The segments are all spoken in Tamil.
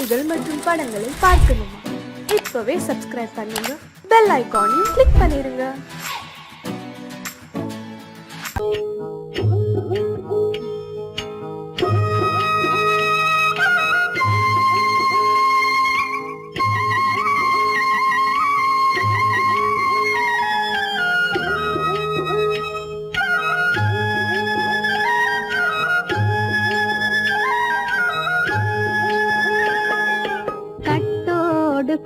பாடல்கள் மற்றும் படங்களை பார்க்கணுமா? இப்பவே சப்ஸ்கிரைப் பண்ணுங்க, பெல் ஐகானையும் கிளிக் பண்ணிருங்க.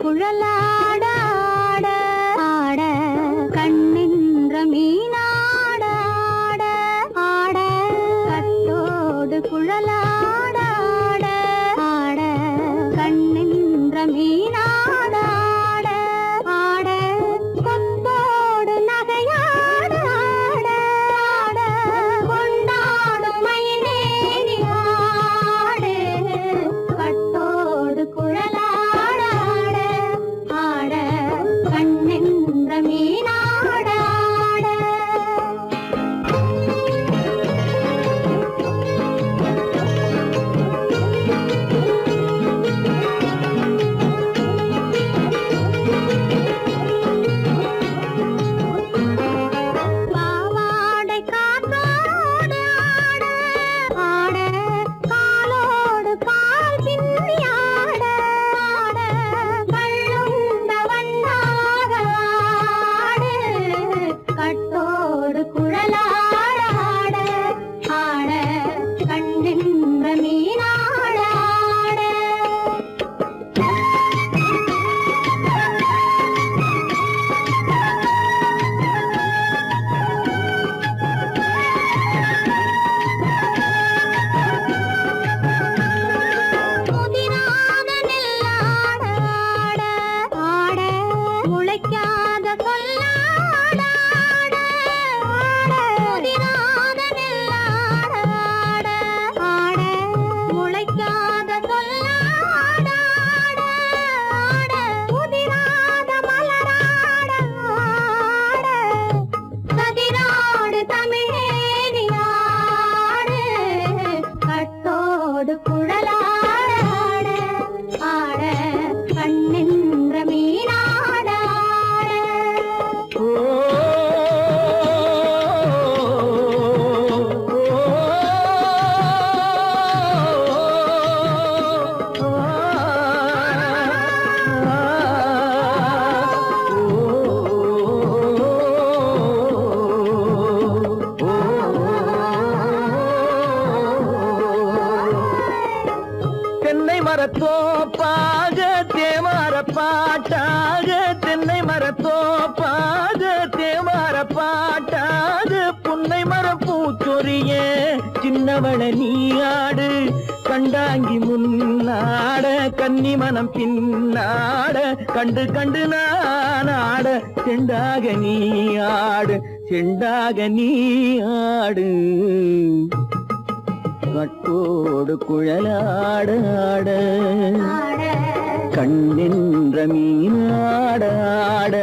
குழலாட ஆட ஆட கண்ணின்ற மீனாட ஆட ஆட கட்டோடு குழலாட ஆட ஆட கண்ணின்ற மீனாட ஆட ஆட கொத்தோடு நகையாட ஆட ஆட கொண்டாடும் மயிலேறி ஆடு கட்டோடு குழலாட மரத்தோப்பாக தேமார பாட்டாக தென்னை மரத்தோப்பாக தேமார பாட்டாக புன்னை மரம் பூச்சொரிய சின்னவள நீயாடு கண்டாங்கி முன்னாட கன்னி மனம் பின்னாட கண்டு கண்டு நானாட செண்டாக நீயாடு செண்டாக நீயாடு கட்டோடு குழலாட ஆட கண்ணின்ற மீனாட ஆட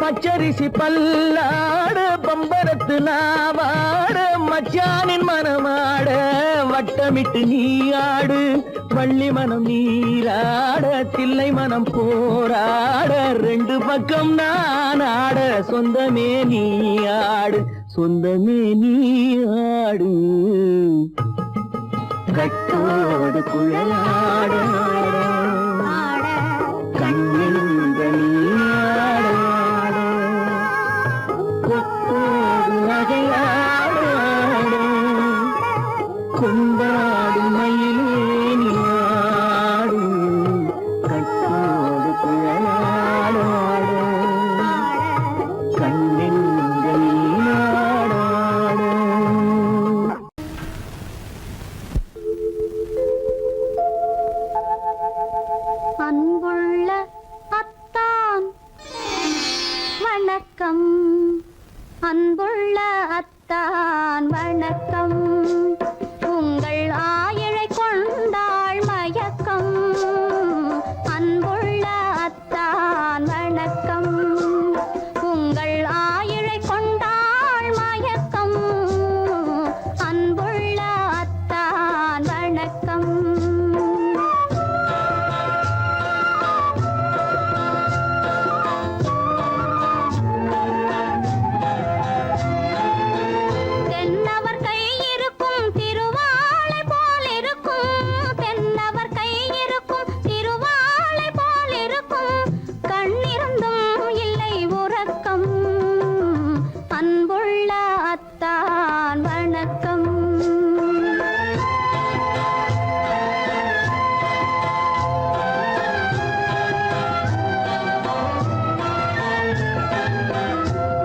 பச்சரிசி பல்லாட பம்பரத்து நாவாட மச்சானின் மனமாட வட்டமிட்டு நீயாடு வள்ளி மனம் நீராட தில்லை மனம் போராட ரெண்டு பக்கம் நான் ஆட சொந்தமே நீயாடு சொந்தமே நீயாடு கட்டோடு குழலாட கண்ணின்ற நீயாட கொண்டாடு மயிலேனியாடு கட்டோடு குழலாட கண்ணின்ற நீயாட வணக்கம் அன்புள்ள அத்தான் வணக்கம் உங்கள் ஆயிழை கொண்டாள் மயக்கம் அன்புள்ள அத்தான் வணக்கம் உங்கள் ஆயிழை கொண்டாள் மயக்கம் அன்புள்ள அத்தான் வணக்கம் தென்னவர் கை இருக்கும் திருவாளை போல் இருக்கும் தென்னவர் கை இருக்கும் திருவாளை போல் இருக்கும் கண்ணிருந்தும் இல்லை உறக்கம் அன்புள்ள அத்தான் வணக்கம்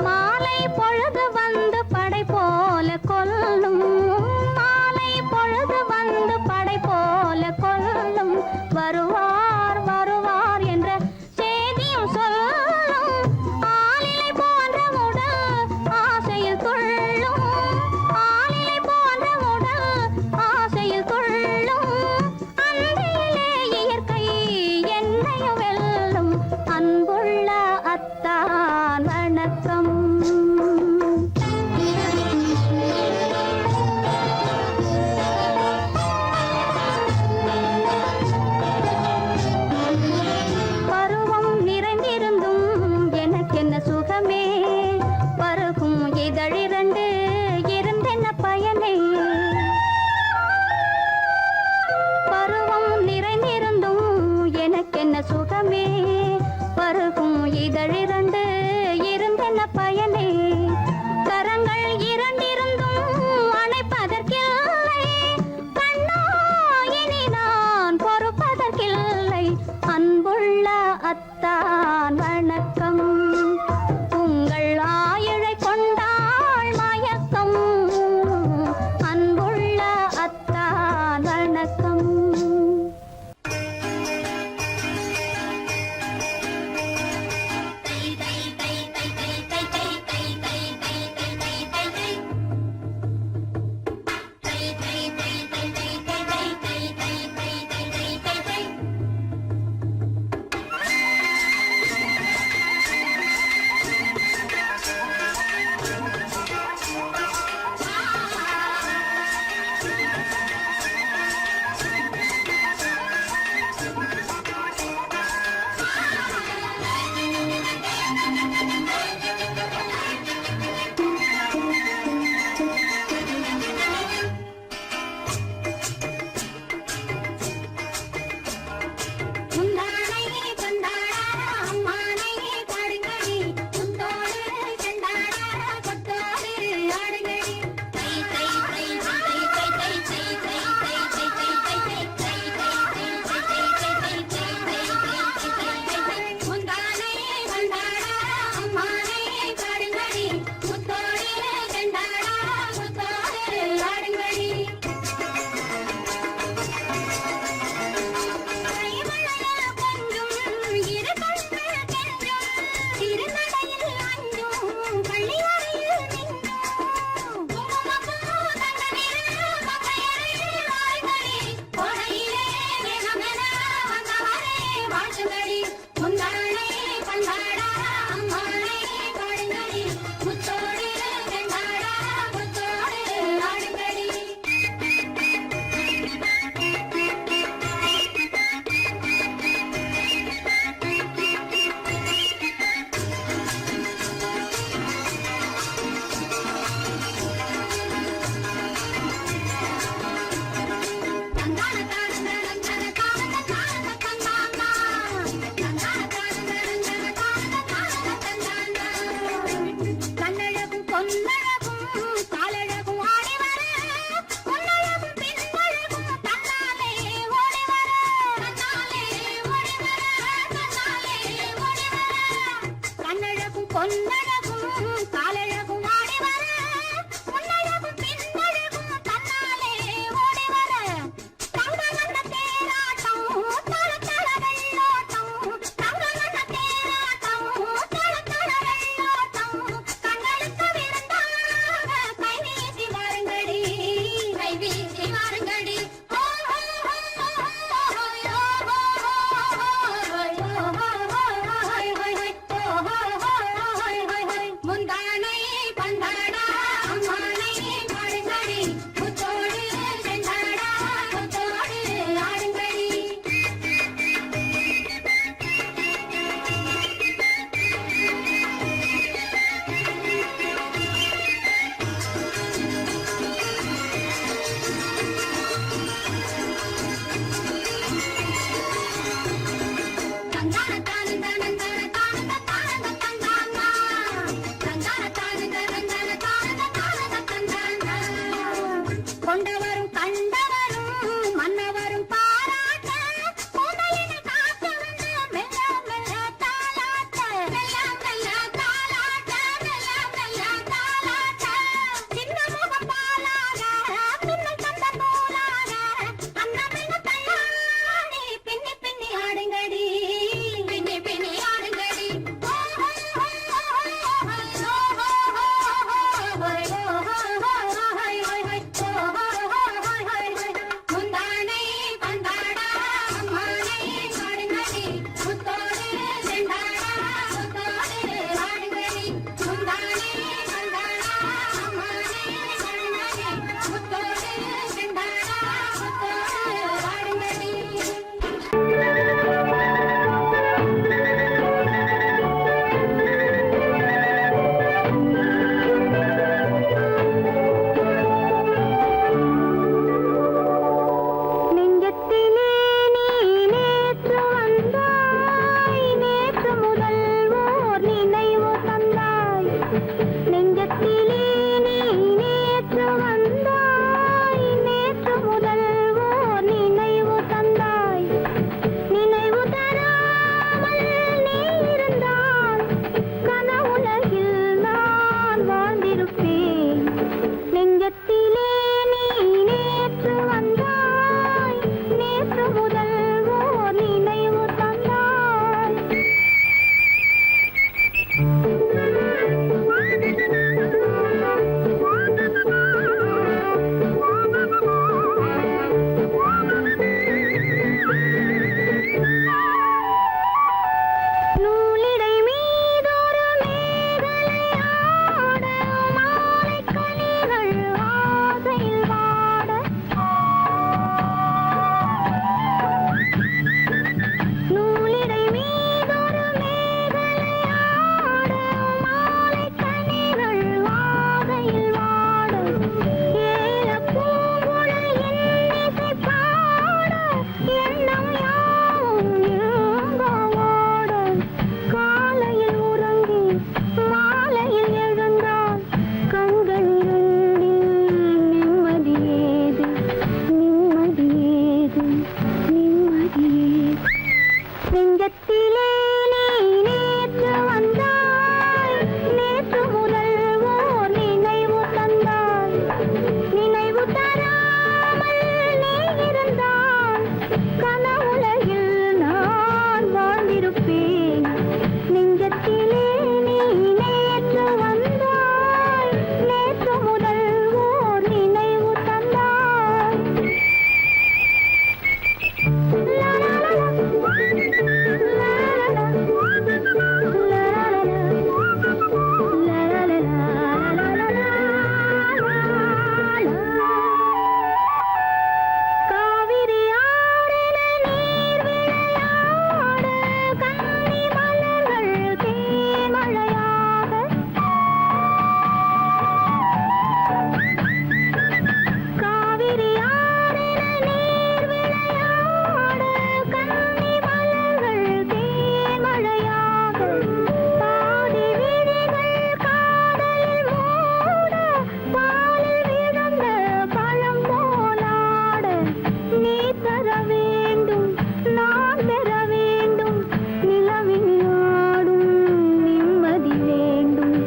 மாலை பொழுது வந்து படை போல கொல்லும் மாலை பொழுது வந்து படை போல கொல்லும் வருவார் வருவார் என்ற செய்தியும் சொல்லும் ஆளிலை போன்ற உடல் ஆசையில் துள்ளும் ஆளிலை போன்ற உடல் ஆசையில் துள்ளும் அன்பிலே இயற்கை என்னையும் வெல்லும் அன்புள்ள அத்தான் வணக்கம் பருவம் நிறைந்திருந்தும் எனக்கென்ன சுகமே பருகும் இதழிரண்டு இருந்தென்ன பயனே பருவம் நிறைந்திருந்தும் எனக்கென்ன சுகமே பருகும் இதழிரண்டு இருந்தென்ன பயனே கரங்கள் இரண்டிருந்தும் அணைப்பதற்கில்லை கண்ணா இனி நான் பொறுப்பதற்கில்லை அன்புள்ள அத்தான் வணக்கம் உங்கள் ஆயிழை கொண்டாள் மயக்கம் அன்புள்ள அத்தான் வணக்கம் கொண்டவரும் கண்டவரும் மன்னவரும் பாராட்ட முதலினை காத்து வந்து மெல்ல மெல்ல தாலாட்ட மெல்ல மெல்ல தாலாட்ட மெல்ல மெல்ல தாலாட்ட சின்ன முக பாலாக பின்னல் தந்த போலாக அன்னமென்ன தள்ளாடி பின்னி பின்னி ஆடுங்கடி பின்னி பின்னி ஆடுங்கடி முந்தானை பந்தாடா அம்மானை ஆடுங்கடி முத்தோடு செண்டாடா முத்தோடு ஆடுங்கடி முந்தானை பந்தாடா அம்மானை ஆடுங்கடி முத்தோடு செண்டாடா முத்தோடு ஆடுங்கடி நெஞ்சத்திலே நீ நேற்று வந்தாய் நேற்று முதல் ஓர் நினைவு தந்தாய் நெஞ்சத்திலே நீ நேற்று வந்தாய் நேற்று முதல் ஓர் நினைவு தந்தாய் நினைவு தராமல் நீ இருந்தால் கனவுலகில் நான் வாழ்ந்திருப்பேன் நெஞ்சத்திலே நீ நேற்று வந்தாய் நேற்று முதல் ஓர் நினைவு தந்தாய் நூலிடை மீதொரு மேகலையாட மாலைக் கனிகள் ஆசையில் வாட நூலிடை மீதொரு மேகலையாட மாலைக் கனிகள் ஆசையில் வாட ஏலப் பூங்குழல் இன்னிசை பாட எண்ணம் யாவும் ஏங்கவாட காலையில் உறங்கி மாலையில் எழுந்தால் கண்கள் இரண்டில் நிம்மதியேது நிம்மதியேது நிம்மதியேது நெஞ்சத்திலே நீ நேற்று வந்தாய் நேற்று முதல் ஓர் நினைவு தந்தாய் நினைவு தராமல் நீ இருந்தால் கனவுலகில் நான் வாழ்ந்திருப்பேன் நெஞ்சத்திலே நீ நேற்று வந்தாய் நேற்று முதல் ஓர் நினைவு தந்தாய் லா லா லா லா லா காவிரி ஆறின நீர் விளையாட கன்னி மலர்கள் தேமழையாக காவிரி ஆறின நீர் விளையாட கன்னி மலர்கள் தேமழையாக பாதி விழிகள் காதலில் மூட பாலில் விழுந்த பழம் போலாட நீ தர வேண்டும் நான் பெற வேண்டும் நிலவில் ஆடும் நிம்மதி வேண்டும்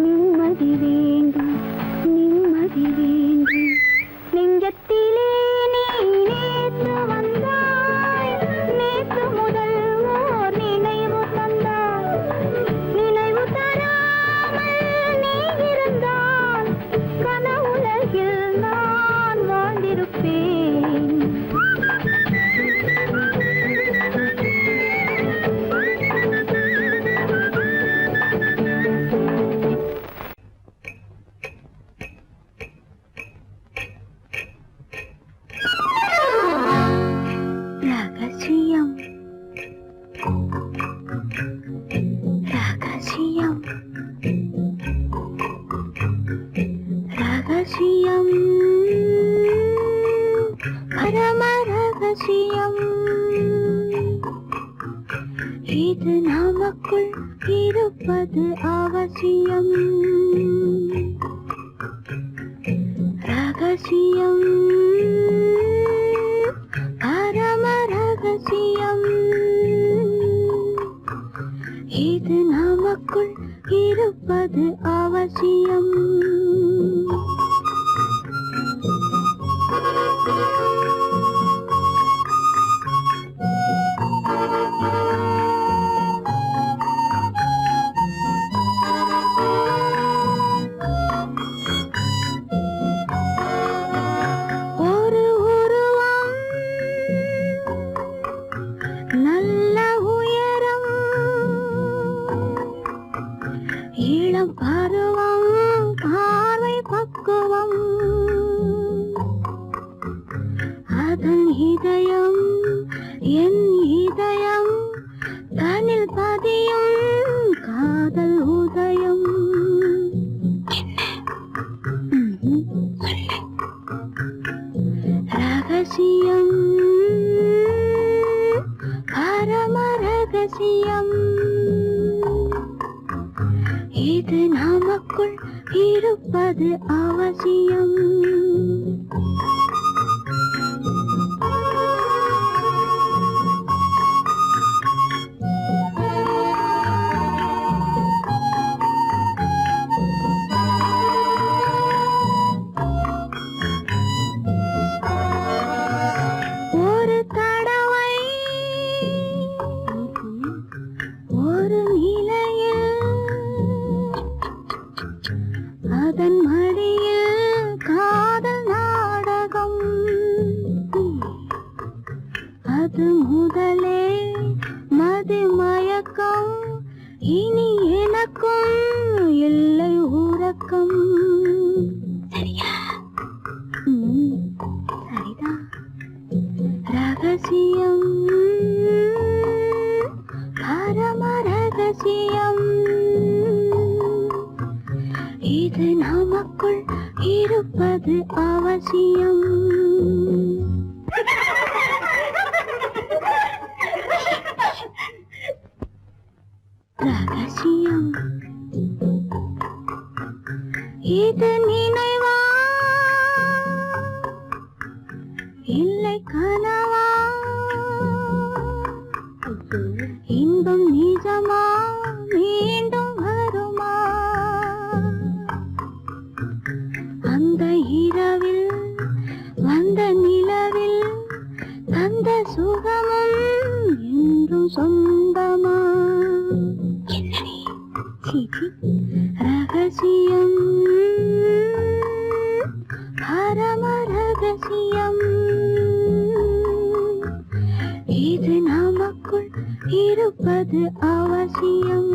நிம்மதி வேண்டும் நிம்மதி வேண்டும் நெஞ்சத்திலே நீ நேற்று வந்தாய் நேற்று முதல் ஓர் நினைவு தந்தாய் நினைவு தராமல் நீ இருந்தால் கனவுலகில் நான் வாழ்ந்திருப்பேன் ரகசியம் ரகசியம் ரகசியம் பரம ரகசியம் இது நமக்குள் இருப்பது அவசியம் ரகசியம் அவசியம். ஒரு உருவம் நல்ல உயரம், இளம் பருவம் பார்வை பக்குவம், அதன் இதயம் என் இதயம், தனில் பதியும் காதல் உதயம். ரகசியம், பரம ரகசியம், இது நமக்குள் இருப்பது அவசியம். ஒரு தடவை ஒரு நிலையில் அதன் மடியில் காதல் நாடகம், அது முதலே மது மயக்கம், இனி எனக்கும் இல்லை உறக்கம். சரியா? சரிதான். ரகசியம், பரம ரகசியம், இது நமக்குள் இருப்பது அவசியம். ரகசியம், இது நினைவா இல்லை கனவா, இன்பம் நிஜமா மீண்டும் வருமா, அந்த இரவில் வந்த நிலவில் தந்த சுகமும் என்றும் சொந்தமா. என்னடி? சீச்சி. ரகசியம், பரம ரகசியம், இது நமக்குள் இருப்பது அவசியம்.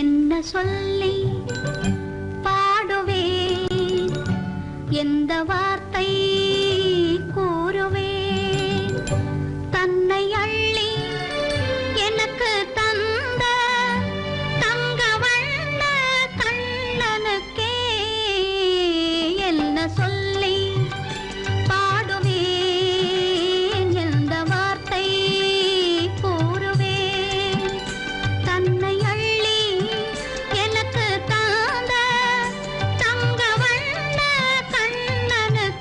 என்ன சொல்லி பாடுவேன், எந்த வார்த்தை கூறுவேன், தன்னை அள்ளி எனக்கு தந்த தங்க வண்ண கண்ணனுக்கே என்ன சொல்லி பாடுவேன், எந்த வார்த்தை கூறுவேன், தன்னை அள்ளி எனக்கு தந்த தங்க வண்ண கண்ணனுக்கே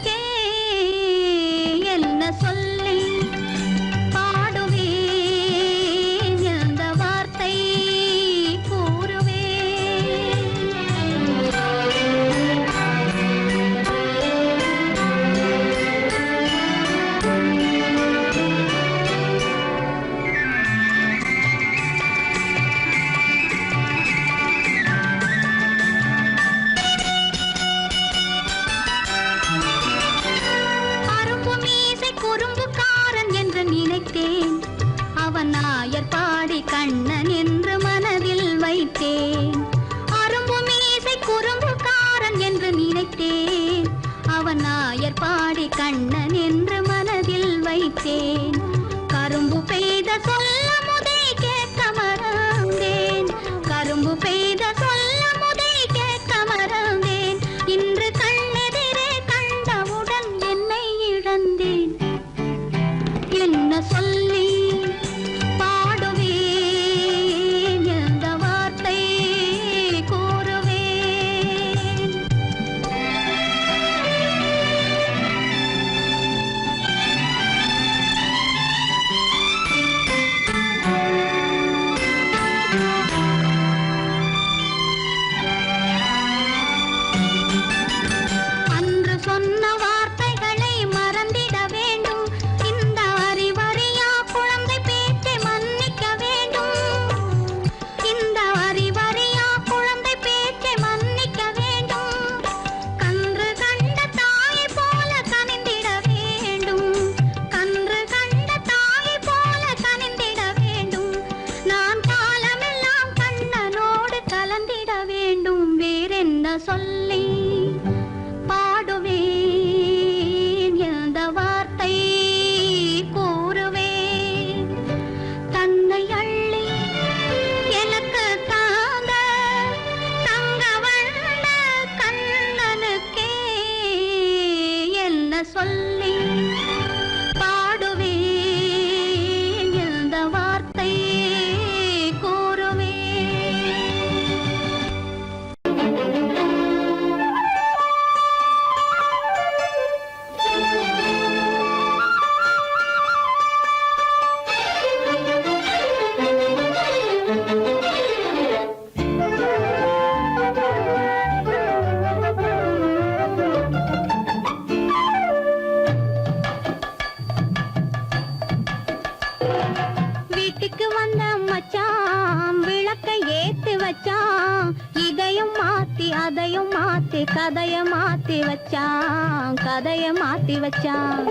கதைய மாத்தி வச்சான், கதைய மாத்தி வச்சான்.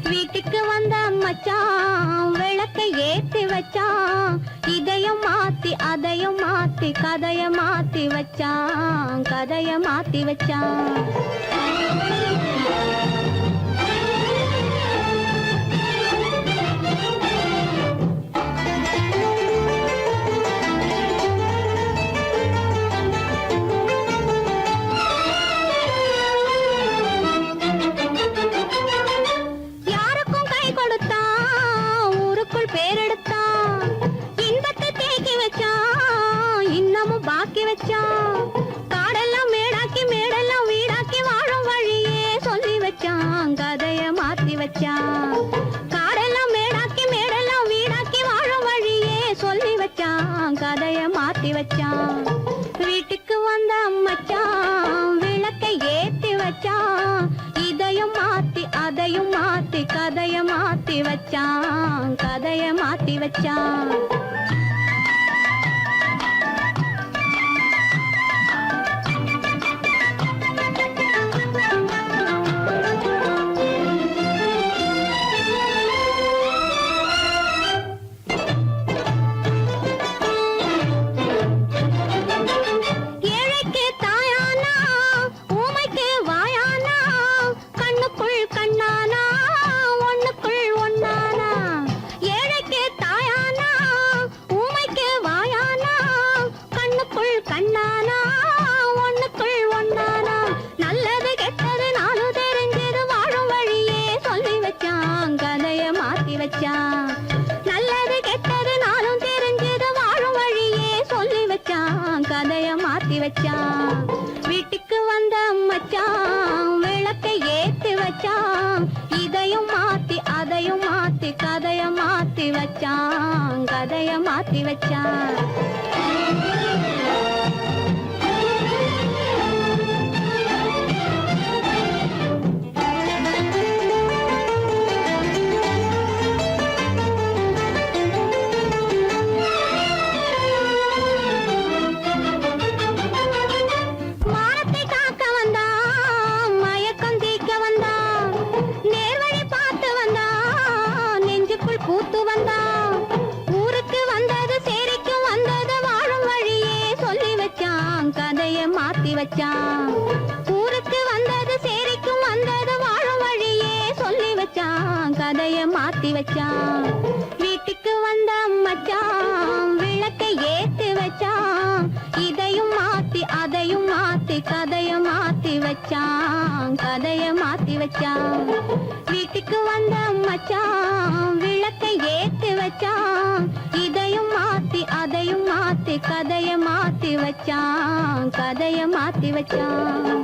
வீட்டுக்கு வந்த மச்சான் விளக்கை ஏத்தி வச்சான். இதையும் மாத்தி அதையும் மாத்தி கதைய மாத்தி வச்சான், கதைய மாத்தி வச்சான். யாருக்கும் கை கொடுத்தான், ஊருக்குள் பேரெடுத்தான். இன்பத்தை தேக்கி வச்சான், இன்னமும் பாக்கி வச்சான். காடெல்லாம் மேடாக்கி மேடெல்லாம் வீடாக்கி வாழும் வழியே சொல்லி வச்சான், கதைய மாத்தி வச்சான். காடெல்லாம் மேடாக்கி மேடெல்லாம் வீடாக்கி வாழும் வழியே சொல்லி வச்சான், கதைய மாத்தி வச்சான். வீட்டுக்கு வந்த மச்சான் விளக்கை ஏத்தி வச்சான். இதையும் மாத்தி அதையும் மாத்தி கதைய மாத்தி வச்சான், கதைய மாத்தி வச்சான். ஏழைக்கு தாயானா, ஊமைக்கு வாயானா, கண்ணுக்குள் கண்ணானா, ஒண்ணுக்குள் ஒண்ணானா. ஏழைக்கு தாயானா, ஊமைக்கு வாயானா, கண்ணுக்குள் கண்ணானா, ஒண்ணுக்குள் ஒண்ணானா. நல்லது கெட்டது நாலு தெரிஞ்சது வாழும் வழியே சொல்லி வச்சான், கதைய மாத்தி வச்சான். நல்லது கெட்டது நாளும் தெரிஞ்சது வாழும் வழியே சொல்லி வச்சான், கதைய மாத்தி வச்சான். வீட்டுக்கு வந்த மச்சான் விளக்கை ஏத்தி வச்சான். இதையும் மாத்தி அதையும் மாத்தி கதைய மாத்தி வச்சான், கதைய மாத்தி வச்சான். மானத்தை காக்க வந்தான், மயக்கம் தீக்க வந்தான். நேர்வழி பார்த்து வந்தான், நெஞ்சுக்குள் பூத்து வந்தான். ஊருக்கு வந்தது சேரிக்கு வந்தது வாழும் வழியே சொல்லி வச்சான், கதைய மாத்தி வச்சான். ஊருக்கு வந்தது சேரிக்கும் வந்தது வாழும் வழியே சொல்லி வச்சான், கதைய மாத்தி வச்சான். வீட்டுக்கு வந்த மச்சான் விளக்கை ஏத்தி வச்சான். இதையும் மாத்தி அதையும் மாத்தி கதைய மாத்தி வச்சான், கதைய மாத்தி வச்சான். வீட்டுக்கு வந்த மச்சான் விளக்கை ஏத்தி வச்சான். இதையும் மாத்தி அதையும் மாத்தி கதைய மாத்தி வச்சான், கதைய மாத்தி வச்சான்.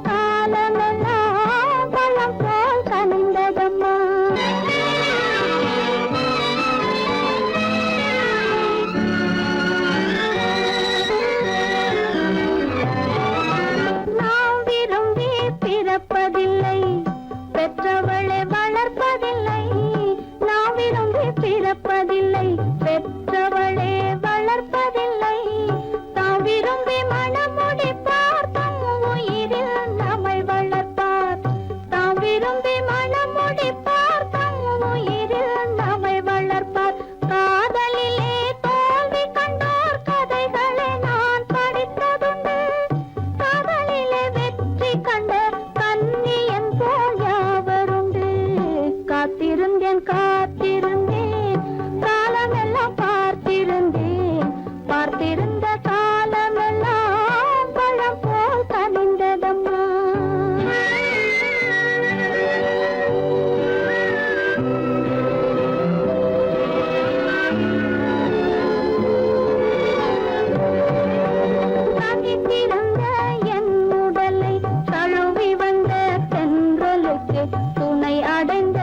காலமெல்லாம் பழம் போல் கனிந்ததம்மா. நாம் விரும்பி பிறப்பதில்லை, பெற்றவளை வளர்ப்பதில்லை. நாம் விரும்பி பிறப்பதில்லை, பெற்றவளே வளர்ப்பதில்லை. தாம் விரும்பி மணமுடிப்பார், தம் உயிரில் நம்மை வளர்ப்பார். தாம் விரும்பி மணமுடிப்பார், தம் உயிரில் நம்மை வளர்ப்பார். காதலிலே தோல்வி கண்டோர் கதைகளை நான் படித்ததுண்டு. காதலிலே வெற்றி கண்ட கன்னியன் போல் யாவருண்டு. காத்திருந்தேன் காத்திருந்தேன், காலமெல்லாம் பார்த்திருந்தேன். பார்த்திருந்த காலமெல்லாம் பழம் போல் கனிந்ததம்மா. தனித்திருந்த என் உடலை தழுவி வந்த தென்றலுக்கு துணை அடைந்த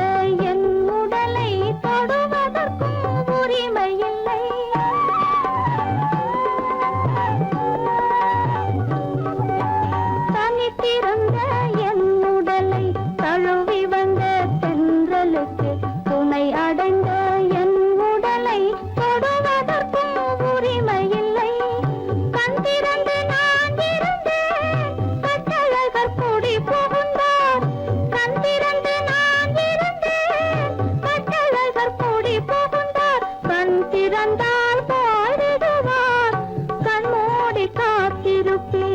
என் உடலை தொடுவதற்கும் உரிமை இல்லை. தனித்திருந்த என் உடலை தழுவி வந்த தென்றலுக்கு துணை அடைந்த என் உடலை தொடுவதற்கும் உரிமை இல்லை. கண் திறந்து நான் இருந்தேன், கட்டழகர் கூடி புகுந்தார். கண் திறந்து நான் இருந்தேன், கட்டழகர் கூடி புகுந்தார். கண் திறந்தால் பாடிடுவார், கண் மூடி காத்திருப்பேன்.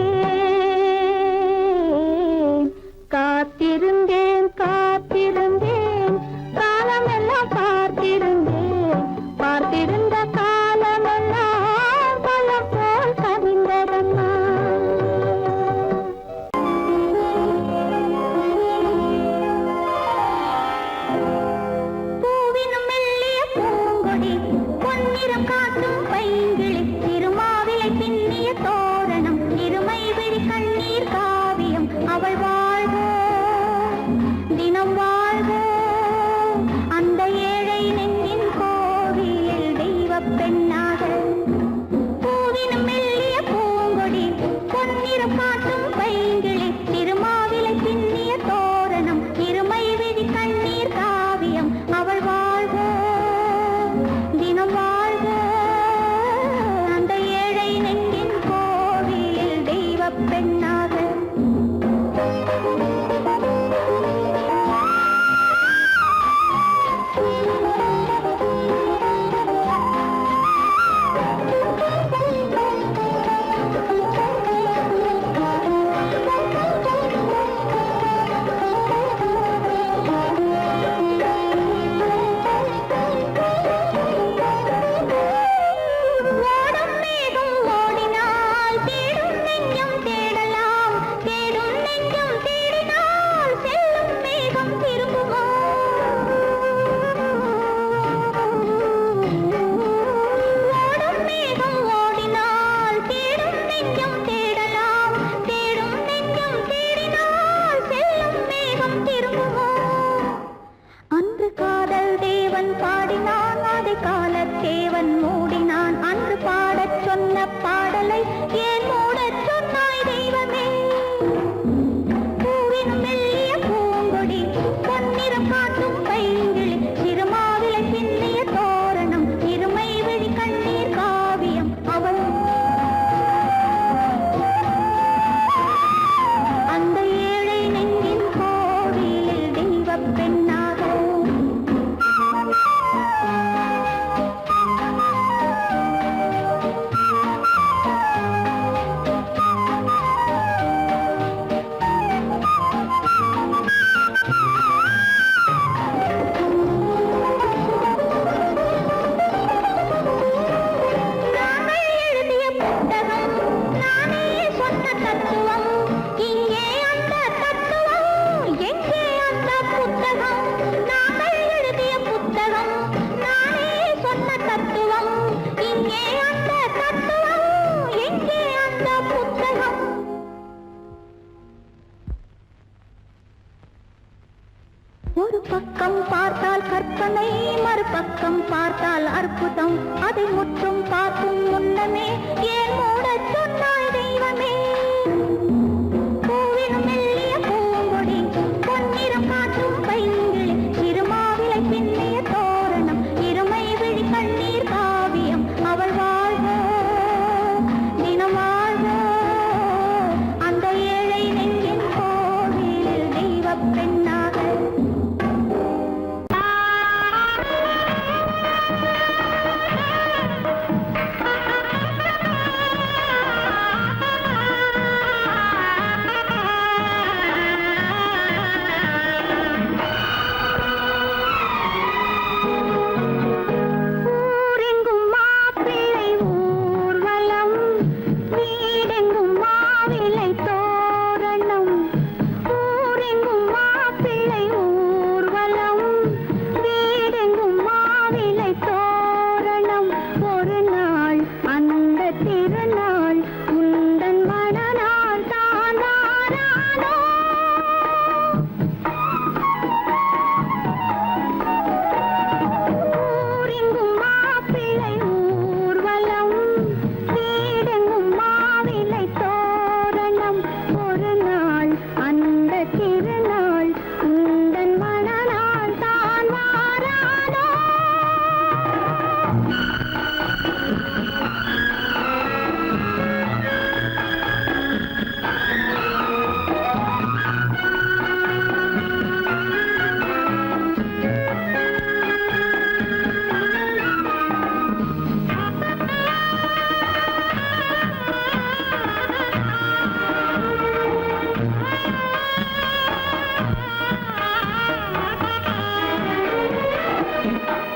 ஒரு பக்கம் பார்த்தால் கற்பனை, மறுபக்கம் பார்த்தால் அற்புதம். அதை முற்றும் பார்க்கும் முன்னமே ஏன் மூடச் சொன்னாய் தெய்வமே? பூவினும் மெல்லிய பூங்கொடி, பொன்னிறம் காட்டும் பைங்கிளி, திருமாவிலை பின்னிய தோரணம், இருமை விழி கண்ணீர் காவியம். அவள் வாழ்க, தினம் வாழ்க, அந்த ஏழை நெஞ்சின் கோவிலில் தெய்வப் பெண்ணாக. ஊரெங்கும் மாப்பிள்ளை ஊர்வலம், வீடெங்கும் மாவிலை தோரணம். ஊரெங்கும் மாப்பிள்ளை ஊர்வலம், வீடெங்கும் மாவிலை தோரணம். ஒரு நாள் அந்த திருநாள் உந்தன் மணநாள் தான் வாரானோ? ஊரெங்கும் மாப்பிள்ளை ஊர்வலம், வீடெங்கும் மாவிலை தோரணம். ஒரு நாள் அந்த திருநாள் உந்தன் மணநாள் தான் வாரானோ?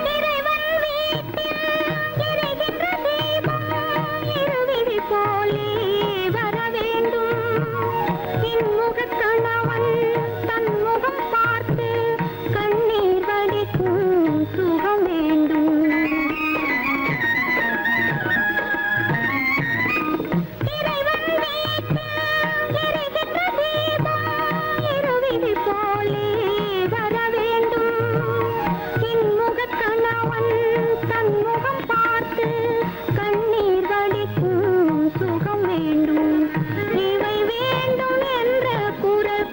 இறைவன் வீட்டில் எரிகின்ற தீபம் இருவிழி போலே வர வேண்டும். இன்முகக் கணவன் தன் முகம் பார்த்து கண்ணீர் வடிக்கும் சுகம் வேண்டும். இறைவன் வீட்டில் எரிகின்ற தீபம் இருவிழி போலே வர வேண்டும். இன்முகக் கணவன் தன் முகம் பார்த்து கண்ணீர் வடிக்கும் சுகம் வேண்டும். இவை வேண்டும் என்ற குரல்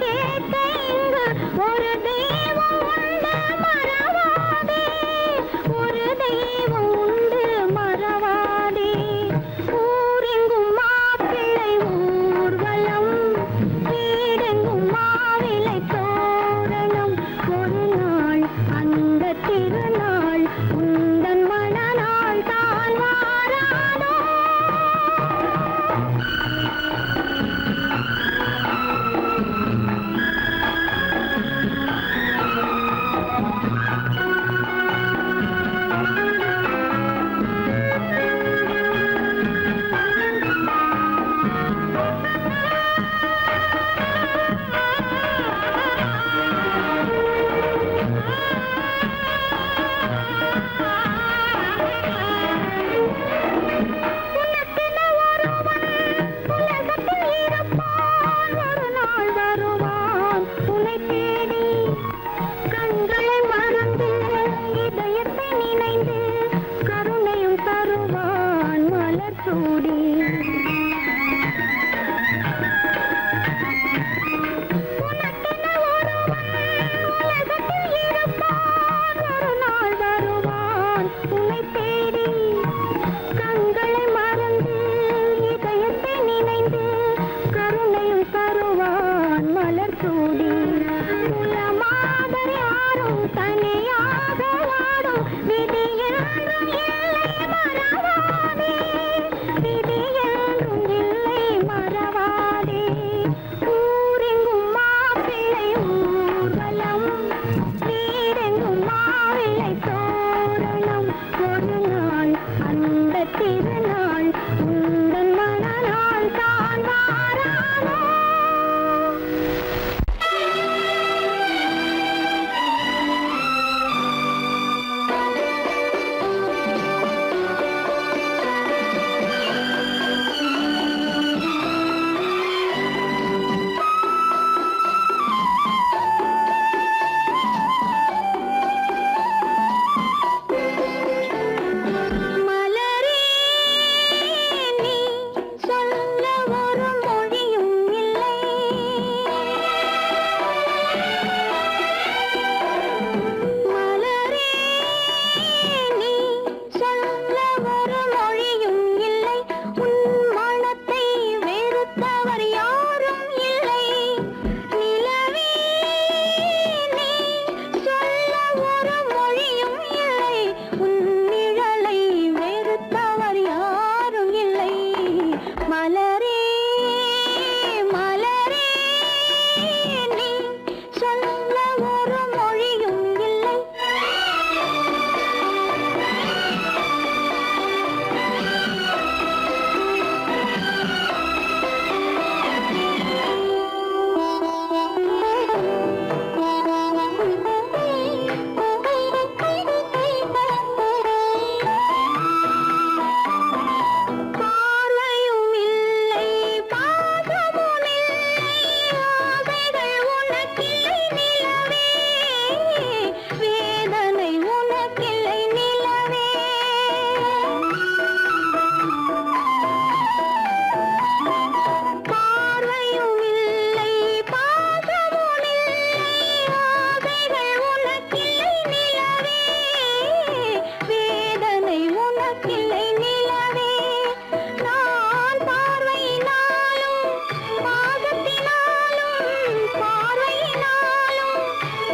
பார்வையினாலும்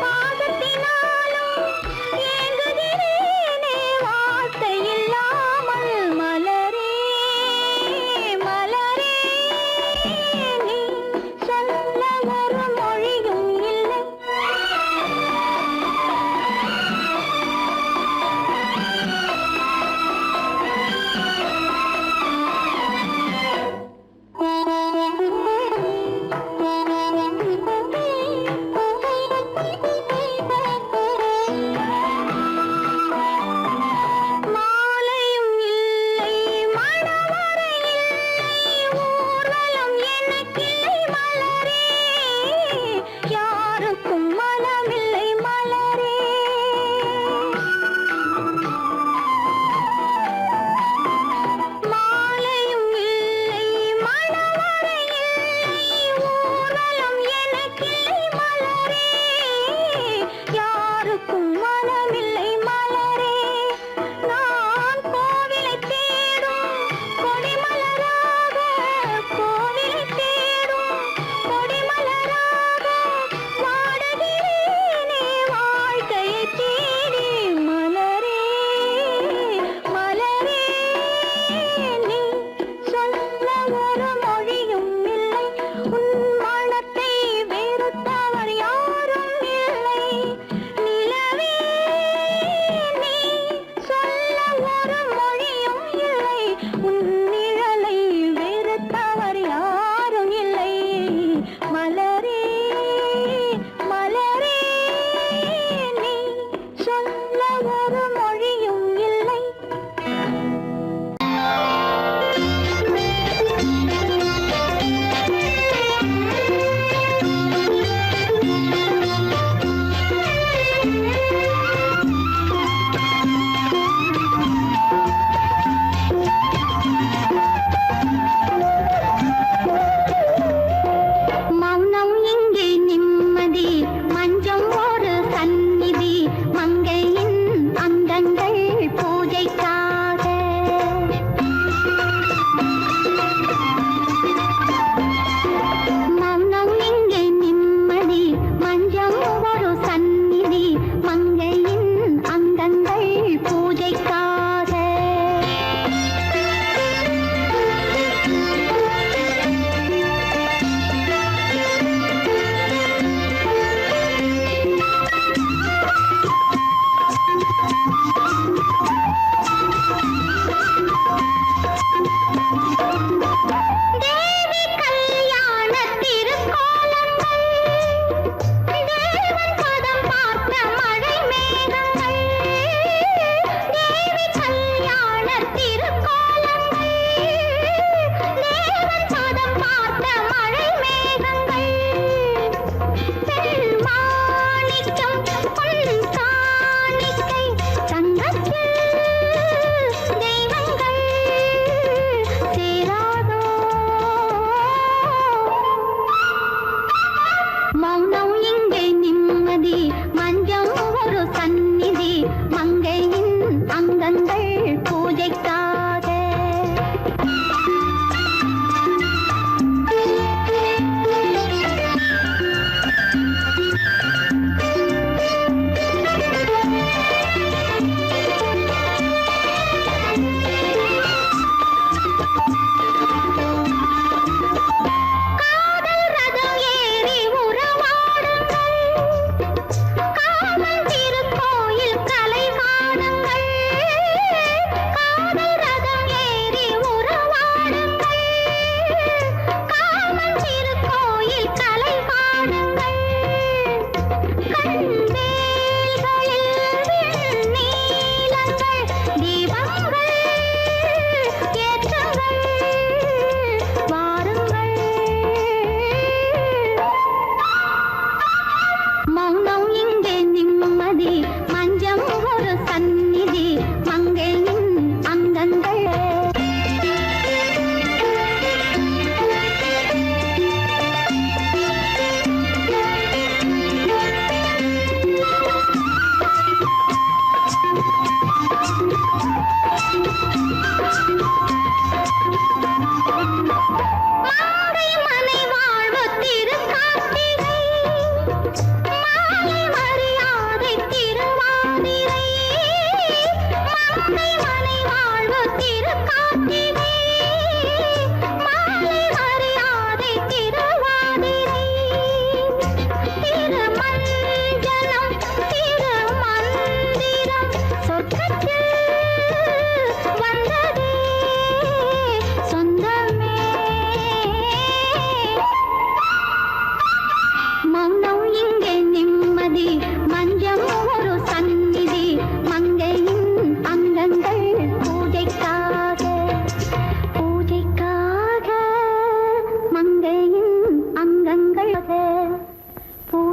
பாசத்தினாலும் ஏங்குகிறேனே வார்த்தை இல்லாமல் மலரே மலரே நீ சொல்ல ஒரு மொழியும் இல்லை மாலையும் இல்லை மணவரை இல்லை ஊர்வலம் எனக்கில்லை மலரே யாருக்கும் மனமில்லை மலரே மாலையும் இல்லை மணவரை இல்லை ஊர்வலம் எனக்கில்லை மலரே யாருக்கும் மனமில்லை மலரே நான் கோவிலை தேடும் கொடிமலராக கோவிலை தேடும் கொடிமலராக வாடுகிறேனே வாழ்க்கையை தேடி மலரே மலரே நீ சொல்ல ஒரு மொழியும் இல்லை உன் மனத்தை வெறுத்தவர் யாரும் இல்லை நிலவே நீ சொல்ல ஒரு மொழியும் இல்லை உன் நிழலை வெறுத்தவர் யாரும் இல்லை மலரே மலரே நீ சொல்ல ஒரு மொழியும் இல்லை மௌனம் இங்கே நிம்மதி மஞ்சம் ஒரு சந்நிதி மங்கையின் அங்கங்கள் பூஜைக்காக மௌனம் இங்கே நிம்மதி மஞ்சம் ஒரு சந்நிதி மங்கையின் அங்கங்கள் பூஜைக்காக தேவி கல்யாண திருக்கோலங்கள் தேவன் பதம் பார்த்த மழை மேகங்கள் தேவி கல்யாண திருக்கோலங்கள் தேவன் பதம் பார்த்த மழை மேகங்கள் மாணிக்கம் பொன் காணிக்கை தங்கத்தில் தெய்வங்கள் சேராதோ மௌனம் இங்கே நிம்மதி மஞ்சம் ஒரு சந்நிதி மங்கையின் அங்கங்கள் பூஜைக்காக காதல் ரதம் ஏறி உறவாடுங்கள்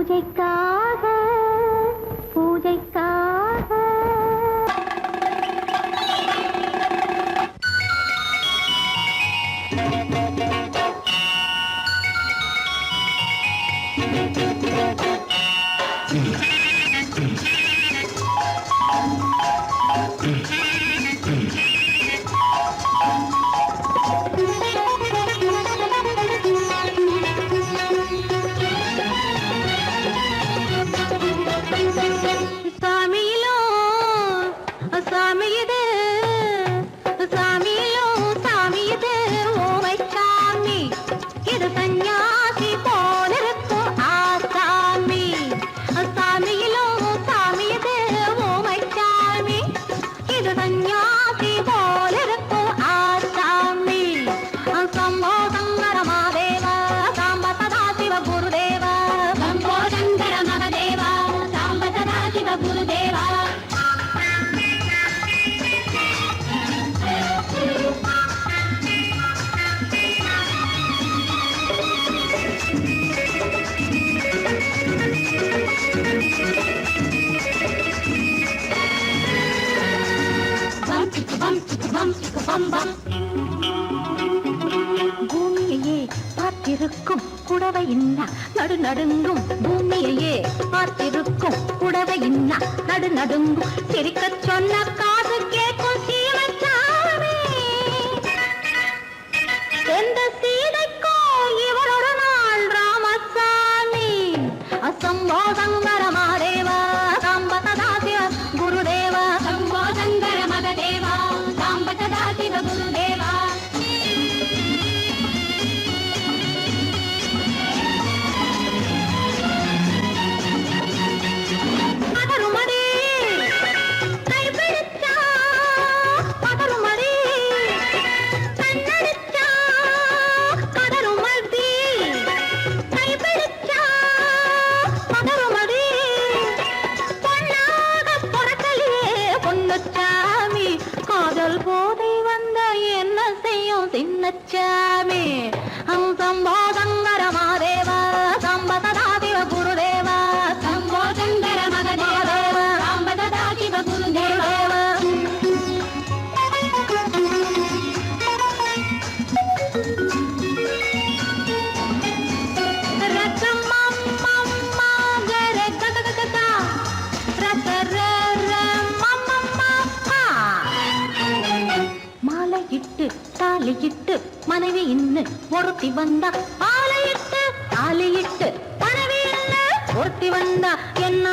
பூஜைக்காக பூஜைக்காக பூமியையே பார்த்திருக்கும் குடவை இன்னா நடு நடுங்கும் பூமியையே பார்த்திருக்கும் குடவை இன்னா நடு நடுங்கும் சிரிக்க சொன்ன காது கேட்கும் சீமச்சாமி எந்த சீதைக்கோ இவளொரு நாள் ராமசாமி அசம்போ சங்கர மகாதேவா சாம்ப சதா சிவ குருதேவா சம்போ சங்கர மகதேவா சாம்ப சதா சிவ குருதேவா பதறுமடி கைப்பிடிச்சா பதறுமடி கண்ணடிச்சா பதறுமடி கைப்பிடிச்சா பதறுமடி பொன்னாக பொறக்கலையே பொன்னுச்சாமி காதல் போதை வந்த என்ன செய்யும் சின்னச்சாமி சம்போ சங்கர மகாதேவா சாம்ப சதா சிவ குருதேவா சம்போ சங்கர மகதேவா சாம்ப சதா சிவ குருதேவா மாலையிட்டு தாலியிட்டு மனைவி இன்னு ஒருத்தி வந்தா மாலையிட்டு தாலியிட்டு மனைவி இன்னு ஒருத்தி வந்தா என்ன